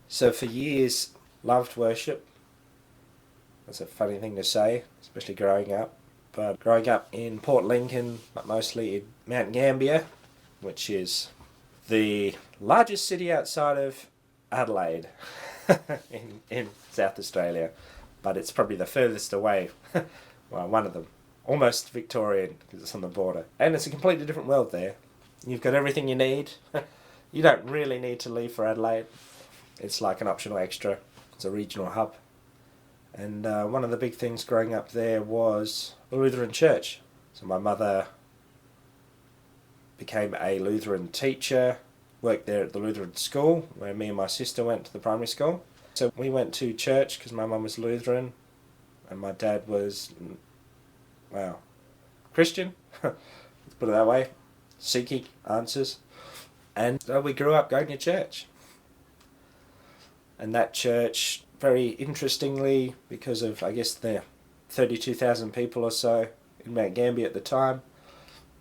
So for years, loved worship. That's a funny thing to say, especially growing up. But growing up in Port Lincoln, but mostly in Mount Gambier, which is the largest city outside of Adelaide in South Australia. But it's probably the furthest away. Well, one of them. Almost Victorian, because it's on the border. And it's a completely different world there. You've got everything you need. You don't really need to leave for Adelaide. It's like an optional extra. It's a regional hub. And one of the big things growing up there was a Lutheran church. So my mother became a Lutheran teacher, worked there at the Lutheran school, where me and my sister went to the primary school. So we went to church because my mum was Lutheran and my dad was, well, Christian, let's put it that way, seeking answers. And so we grew up going to church. And that church, very interestingly, because of, I guess, the 32,000 people or so in Mount Gambier at the time,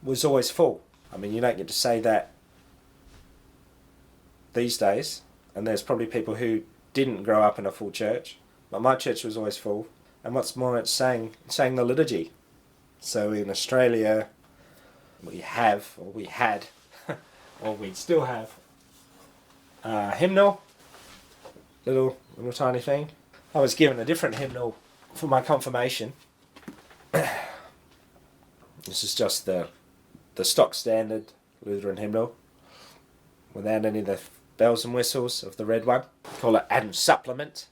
was always full. I mean, you don't get to say that these days, and there's probably people who didn't grow up in a full church, but my church was always full. And what's more, it's sang the liturgy. So in Australia, we had, or we still have, Hymnal, little tiny thing. I was given a different hymnal for my confirmation. This is just the stock standard Lutheran hymnal, without any of the bells and whistles of the red one. Call it and supplement.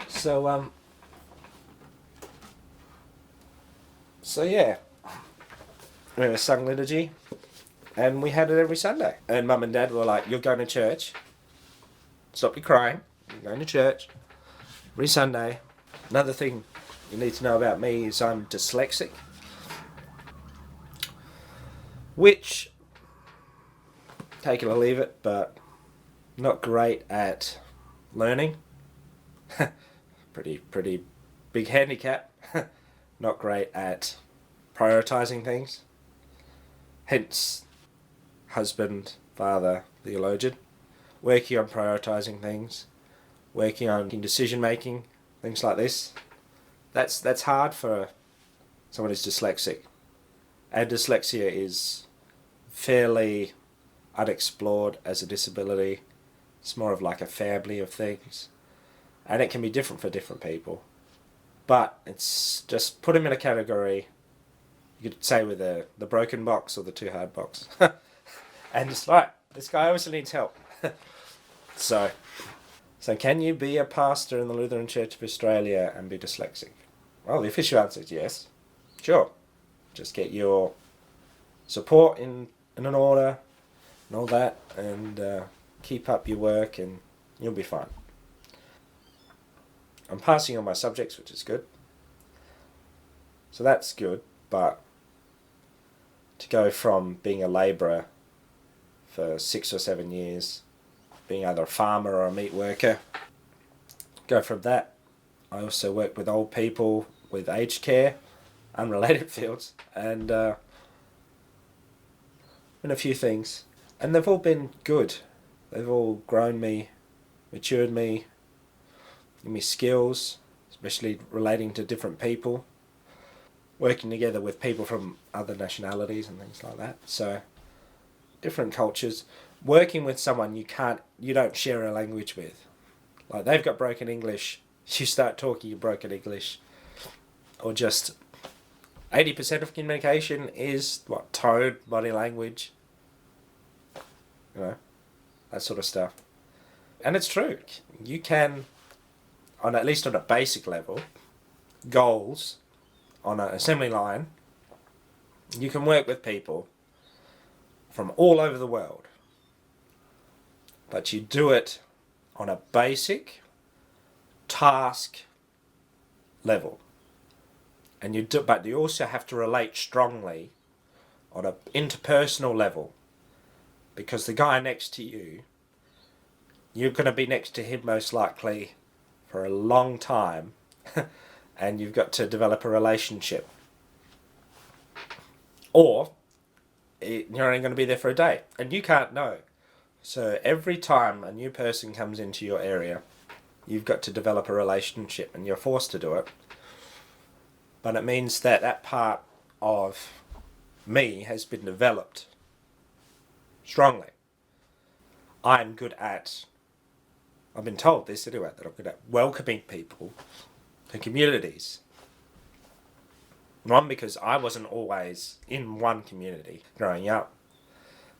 So yeah, we sung liturgy, and we had it every Sunday. And Mum and Dad were like, "You're going to church. Stop your crying. You're going to church every Sunday." Another thing you need to know about me is I'm dyslexic, which, take it or leave it, but not great at learning. pretty big handicap. Not great at prioritizing things. Hence, husband, father, theologian. Working on prioritizing things. Working on decision making. Things like this. That's hard for someone who's dyslexic. And dyslexia is fairly unexplored as a disability. It's more of like a family of things. And it can be different for different people. But it's just put him in a category, you could say with the broken box or the too hard box. And it's like, this guy obviously needs help. So can you be a pastor in the Lutheran Church of Australia and be dyslexic? Well, the official answer is yes. Sure. Just get your support in an order and all that, and keep up your work and you'll be fine. I'm passing on my subjects, which is good. So that's good, but to go from being a labourer for 6 or 7 years, being either a farmer or a meat worker, go from that. I also work with old people with aged care, unrelated fields, and in a few things. And they've all been good. They've all grown me, matured me, give me skills, especially relating to different people, working together with people from other nationalities and things like that. So, different cultures. Working with someone you don't share a language with. Like, they've got broken English, you start talking broken English. Or just 80% of communication is, tone, body language. You know, that sort of stuff. And it's true. You can, at least on a basic level, goals on an assembly line, you can work with people from all over the world. But you do it on a basic task level. But you also have to relate strongly on an interpersonal level. Because the guy next to you, you're going to be next to him most likely for a long time, and you've got to develop a relationship. Or you're only going to be there for a day, and you can't know So every time a new person comes into your area, you've got to develop a relationship, and you're forced to do it. But it means that that part of me has been developed strongly. I've been told this anyway, that I'm good at welcoming people to communities. One, because I wasn't always in one community growing up.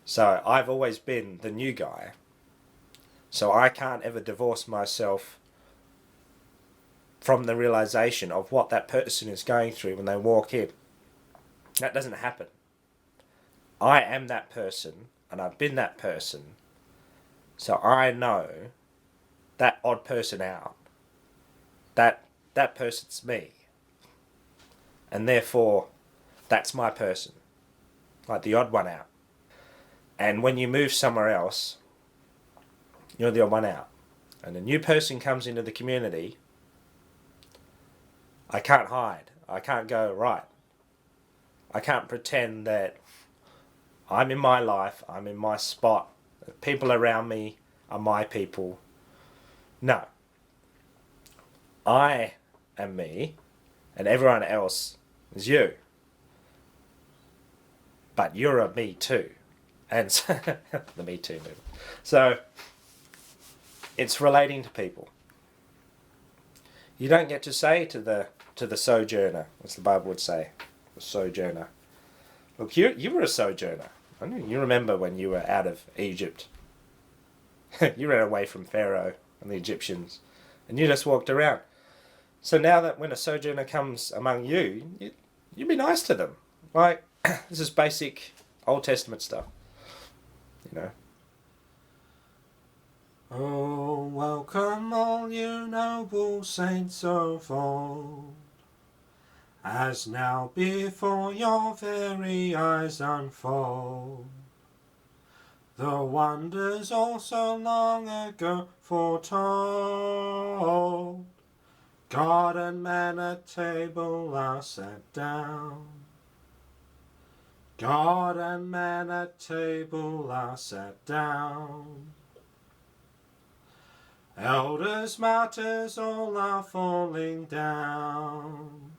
So I've always been the new guy. So I can't ever divorce myself from the realization of what that person is going through when they walk in. That doesn't happen. I am that person, and I've been that person. So I know that odd person out. That person's me. And therefore, that's my person. Like the odd one out. And when you move somewhere else, you're the odd one out. And a new person comes into the community, I can't hide. I can't go, right. I can't pretend that I'm in my life, I'm in my spot. The people around me are my people. No. I am me, and everyone else is you. But you're a me too. And so, the me too movement. So, it's relating to people. You don't get to say to the sojourner, as the Bible would say, the sojourner, look, you were a sojourner. I know you remember when you were out of Egypt. You ran away from Pharaoh and the Egyptians, and you just walked around. So now that when a sojourner comes among you, you be nice to them. Like, this is basic Old Testament stuff, you know. Oh, welcome all you noble saints of old, as now before your very eyes unfold the wonders all so long ago foretold. God and man at table are sat down. God and man at table are sat down. Elders, martyrs, all are falling down.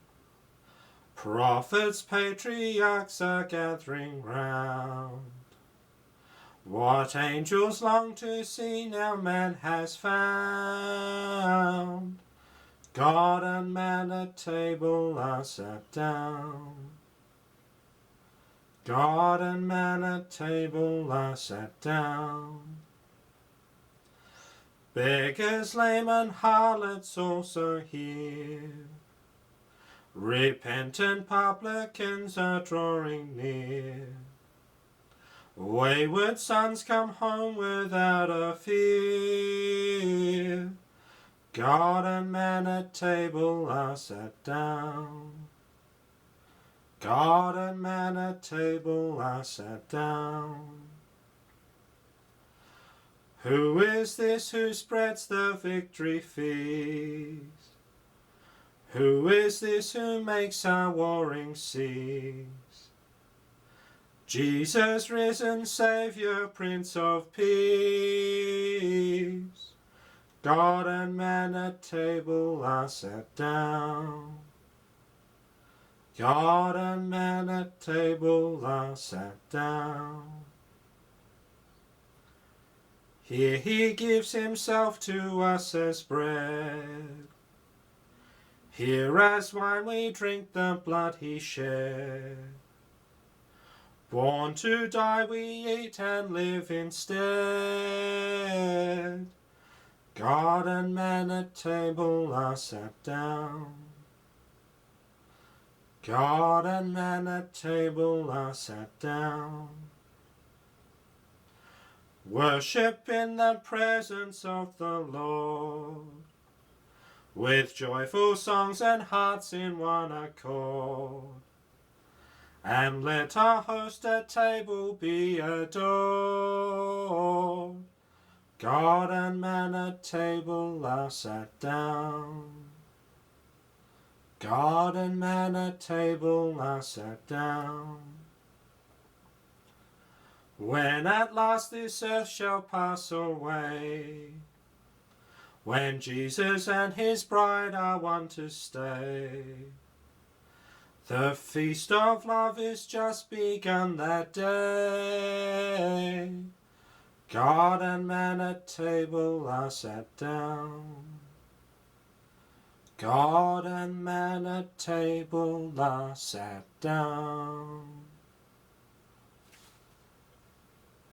Prophets, patriarchs are gathering round. What angels long to see now man has found. God and man at table are sat down. God and man at table are sat down. Beggars, lame and harlots also here. Repentant publicans are drawing near. Wayward sons come home without a fear. God and man at table are sat down. God and man at table are sat down. Who is this who spreads the victory feast? Who is this who makes our warring cease? Jesus, risen Saviour, Prince of Peace. God and man at table are sat down. God and man at table are sat down. Here he gives himself to us as bread. Here as wine we drink the blood he shed. Born to die we eat and live instead. God and man at table are sat down. God and man at table are sat down. Worship in the presence of the Lord, with joyful songs and hearts in one accord. And let our host at table be adored. God and man at table are sat down. God and man at table are sat down. When at last this earth shall pass away, when Jesus and his bride are one to stay, the feast of love is just begun that day. God and man at table are sat down. God and man at table are sat down.